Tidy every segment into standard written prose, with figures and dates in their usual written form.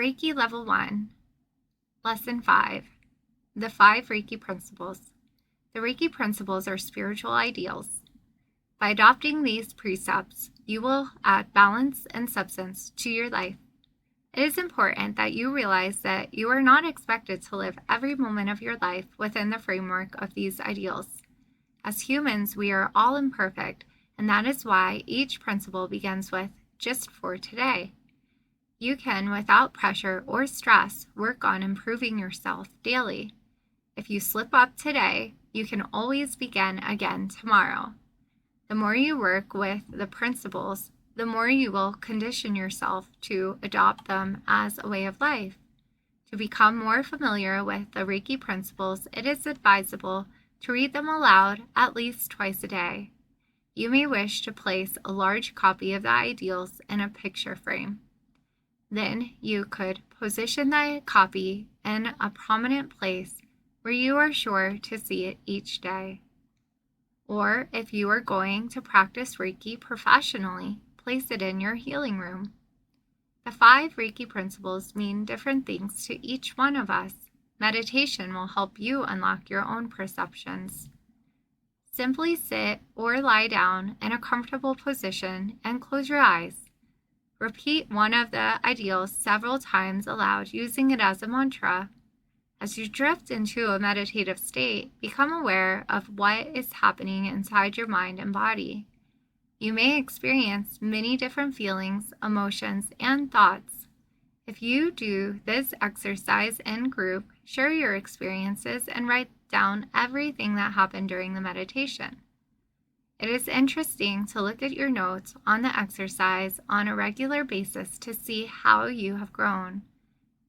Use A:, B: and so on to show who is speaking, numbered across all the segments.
A: Reiki Level 1, Lesson 5, The 5 Reiki Principles. The Reiki principles are spiritual ideals. By adopting these precepts, you will add balance and substance to your life. It is important that you realize that you are not expected to live every moment of your life within the framework of these ideals. As humans, we are all imperfect, and that is why each principle begins with just for today. You can, without pressure or stress, work on improving yourself daily. If you slip up today, you can always begin again tomorrow. The more you work with the principles, the more you will condition yourself to adopt them as a way of life. To become more familiar with the Reiki principles, it is advisable to read them aloud at least twice a day. You may wish to place a large copy of the ideals in a picture frame. Then you could position the copy in a prominent place where you are sure to see it each day. Or if you are going to practice Reiki professionally, place it in your healing room. The 5 Reiki principles mean different things to each one of us. Meditation will help you unlock your own perceptions. Simply sit or lie down in a comfortable position and close your eyes. Repeat one of the ideals several times aloud, using it as a mantra. As you drift into a meditative state, become aware of what is happening inside your mind and body. You may experience many different feelings, emotions, and thoughts. If you do this exercise in group, share your experiences and write down everything that happened during the meditation. It is interesting to look at your notes on the exercise on a regular basis to see how you have grown.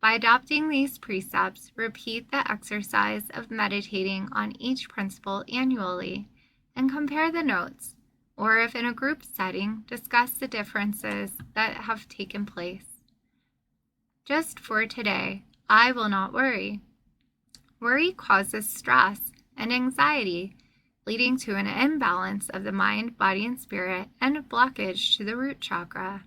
A: By adopting these precepts, repeat the exercise of meditating on each principle annually and compare the notes, or if in a group setting, discuss the differences that have taken place. Just for today, I will not worry. Worry causes stress and anxiety, leading to an imbalance of the mind, body, and spirit, and a blockage to the root chakra.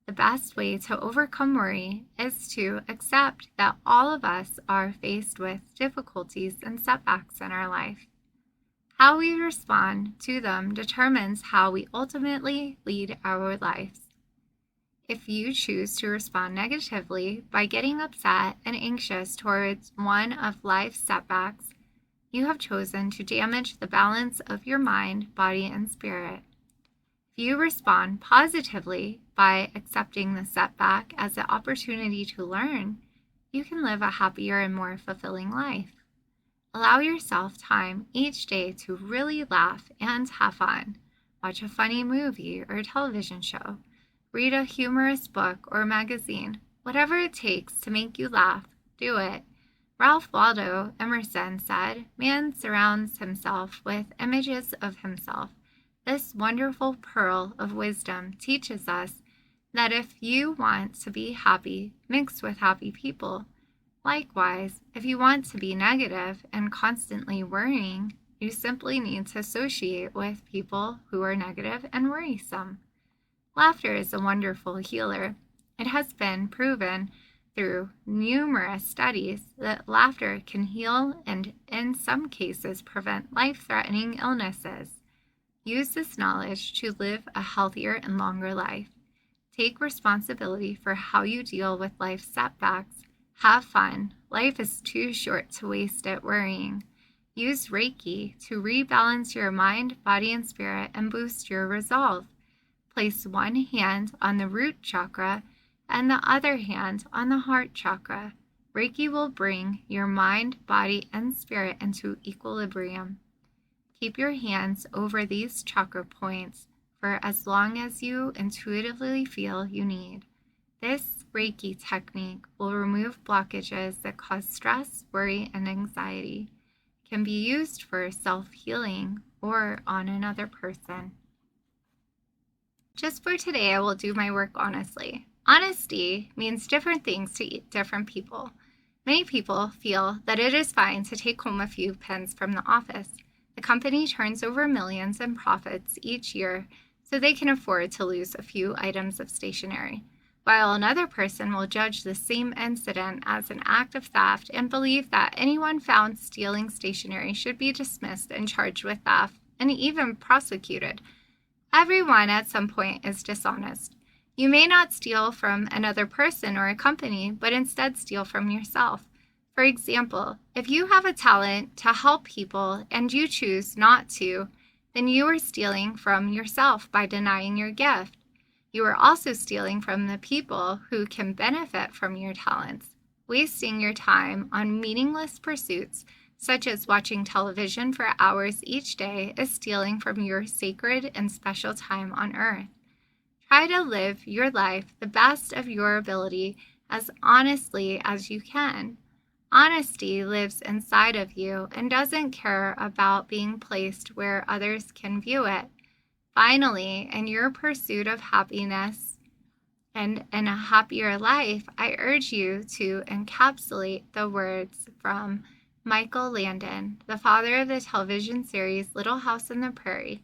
A: The best way to overcome worry is to accept that all of us are faced with difficulties and setbacks in our life. How we respond to them determines how we ultimately lead our lives. If you choose to respond negatively by getting upset and anxious towards one of life's setbacks, you have chosen to damage the balance of your mind, body, and spirit. If you respond positively by accepting the setback as an opportunity to learn, you can live a happier and more fulfilling life. Allow yourself time each day to really laugh and have fun. Watch a funny movie or television show. Read a humorous book or magazine. Whatever it takes to make you laugh, do it. Ralph Waldo Emerson said, "Man surrounds himself with images of himself." This wonderful pearl of wisdom teaches us that if you want to be happy, mix with happy people. Likewise, if you want to be negative and constantly worrying, you simply need to associate with people who are negative and worrisome. Laughter is a wonderful healer. It has been proven through numerous studies that laughter can heal and, in some cases, prevent life-threatening illnesses. Use this knowledge to live a healthier and longer life. Take responsibility for how you deal with life's setbacks. Have fun. Life is too short to waste it worrying. Use Reiki to rebalance your mind, body, and spirit and boost your resolve. Place one hand on the root chakra and the other hand on the heart chakra. Reiki will bring your mind, body, and spirit into equilibrium. Keep your hands over these chakra points for as long as you intuitively feel you need. This Reiki technique will remove blockages that cause stress, worry, and anxiety. It can be used for self-healing or on another person. Just for today, I will do my work honestly. Honesty means different things to different people. Many people feel that it is fine to take home a few pens from the office. The company turns over millions in profits each year, so they can afford to lose a few items of stationery. while another person will judge the same incident as an act of theft and believe that anyone found stealing stationery should be dismissed and charged with theft and even prosecuted. Everyone at some point is dishonest. You may not steal from another person or a company, but instead steal from yourself. For example, if you have a talent to help people and you choose not to, then you are stealing from yourself by denying your gift. You are also stealing from the people who can benefit from your talents. Wasting your time on meaningless pursuits, such as watching television for hours each day, is stealing from your sacred and special time on earth. Try to live your life the best of your ability as honestly as you can. Honesty lives inside of you and doesn't care about being placed where others can view it. Finally, in your pursuit of happiness and a happier life, I urge you to encapsulate the words from Michael Landon, the father of the television series Little House on the Prairie.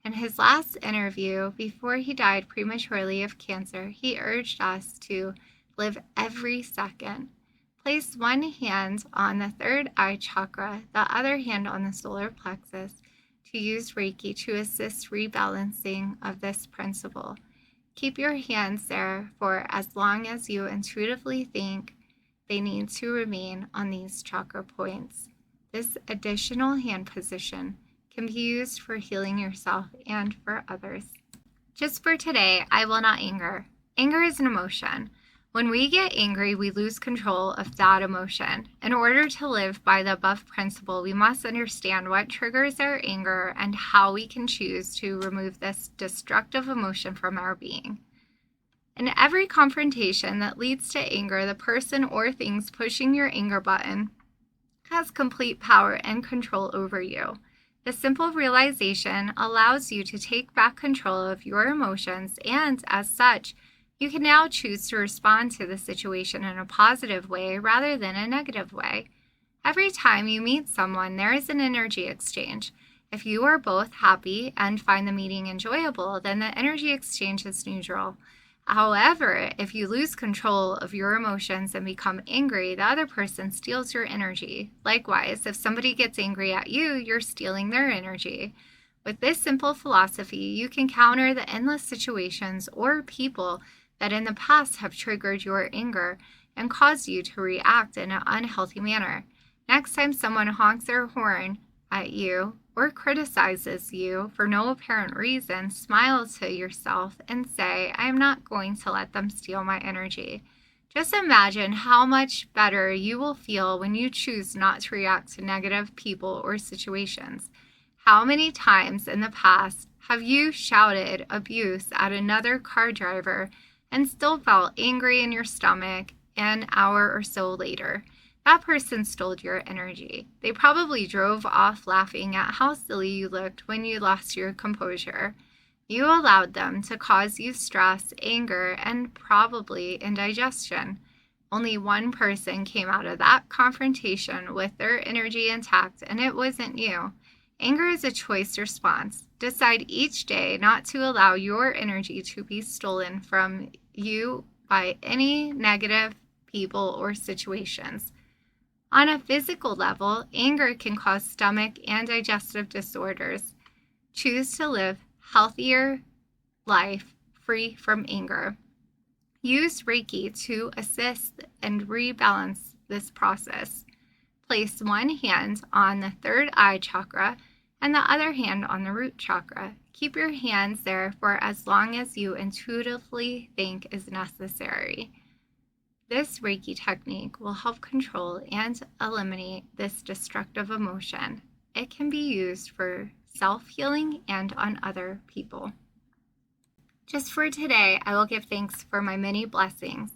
A: In his last interview, before he died prematurely of cancer, he urged us to live every second. Place one hand on the third eye chakra, the other hand on the solar plexus, to use Reiki to assist rebalancing of this principle. Keep your hands there for as long as you intuitively think they need to remain on these chakra points. This additional hand position can be used for healing yourself and for others. Just for today, I will not anger. Anger is an emotion. When we get angry, we lose control of that emotion. In order to live by the above principle, we must understand what triggers our anger and how we can choose to remove this destructive emotion from our being. In every confrontation that leads to anger, the person or things pushing your anger button has complete power and control over you. The simple realization allows you to take back control of your emotions, and as such, you can now choose to respond to the situation in a positive way rather than a negative way. Every time you meet someone, there is an energy exchange. If you are both happy and find the meeting enjoyable, then the energy exchange is neutral. However, if you lose control of your emotions and become angry, the other person steals your energy. Likewise, if somebody gets angry at you, you're stealing their energy. With this simple philosophy, you can counter the endless situations or people that in the past have triggered your anger and caused you to react in an unhealthy manner. Next time someone honks their horn at you or criticizes you for no apparent reason, smile to yourself and say, I am not going to let them steal my energy. Just imagine how much better you will feel when you choose not to react to negative people or situations. How many times in the past have you shouted abuse at another car driver and still felt angry in your stomach an hour or so later? That person stole your energy. They probably drove off laughing at how silly you looked when you lost your composure. You allowed them to cause you stress, anger, and probably indigestion. Only one person came out of that confrontation with their energy intact, and it wasn't you. Anger is a choice response. Decide each day not to allow your energy to be stolen from you by any negative people or situations. On a physical level, anger can cause stomach and digestive disorders. Choose to live healthier life free from anger. Use Reiki to assist and rebalance this process. Place one hand on the third eye chakra and the other hand on the root chakra. Keep your hands there for as long as you intuitively think is necessary. This Reiki technique will help control and eliminate this destructive emotion. It can be used for self-healing and on other people. Just for today, I will give thanks for my many blessings.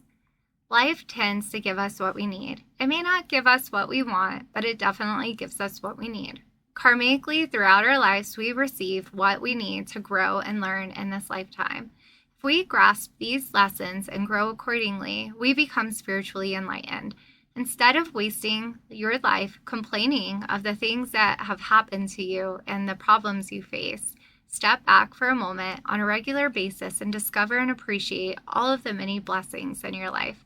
A: Life tends to give us what we need. It may not give us what we want, but it definitely gives us what we need. Karmically, throughout our lives, we receive what we need to grow and learn in this lifetime. If we grasp these lessons and grow accordingly, we become spiritually enlightened. Instead of wasting your life complaining of the things that have happened to you and the problems you face, Step back for a moment on a regular basis and discover and appreciate all of the many blessings in your life.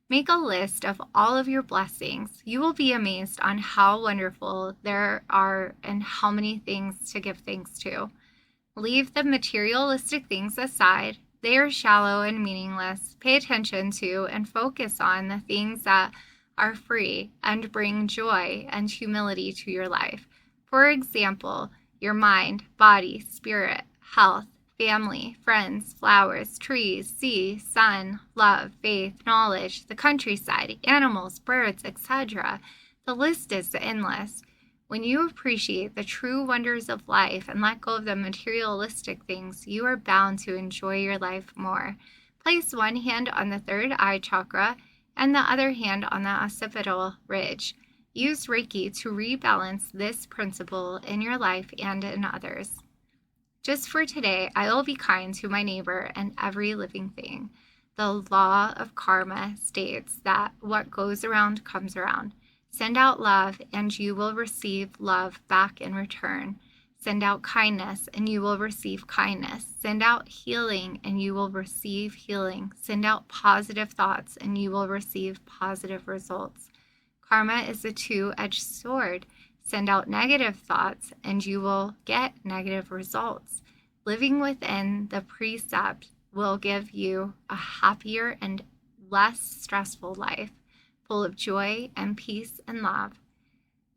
A: Make a list of all of your blessings. You will be amazed on how wonderful there are and how many things to give thanks to. Leave the materialistic things aside. They are shallow and meaningless. Pay attention to and focus on the things that are free and bring joy and humility to your life. For example, your mind, body, spirit, health, family, friends, flowers, trees, sea, sun, love, faith, knowledge, the countryside, animals, birds, etc. The list is endless. When you appreciate the true wonders of life and let go of the materialistic things, you are bound to enjoy your life more. Place one hand on the third eye chakra and the other hand on the occipital ridge. Use Reiki to rebalance this principle in your life and in others. Just for today, I will be kind to my neighbor and every living thing. The law of karma states that what goes around comes around. Send out love and you will receive love back in return. Send out kindness and you will receive kindness. Send out healing and you will receive healing. Send out positive thoughts and you will receive positive results. Karma is a two-edged sword. Send out negative thoughts and you will get negative results. Living within the precept will give you a happier and less stressful life, full of joy and peace and love.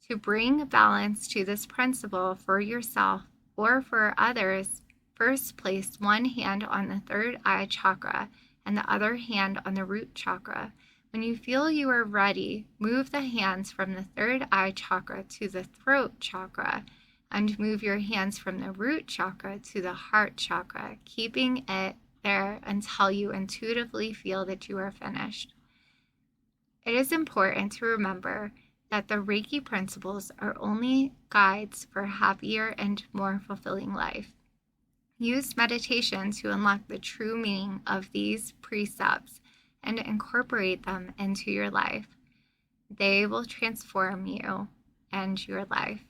A: To bring balance to this principle for yourself or for others, first place one hand on the third eye chakra and the other hand on the root chakra. When you feel you are ready, move the hands from the third eye chakra to the throat chakra and move your hands from the root chakra to the heart chakra, keeping it there until you intuitively feel that you are finished. It is important to remember that the Reiki principles are only guides for a happier and more fulfilling life. Use meditation to unlock the true meaning of these precepts and incorporate them into your life. They will transform you and your life.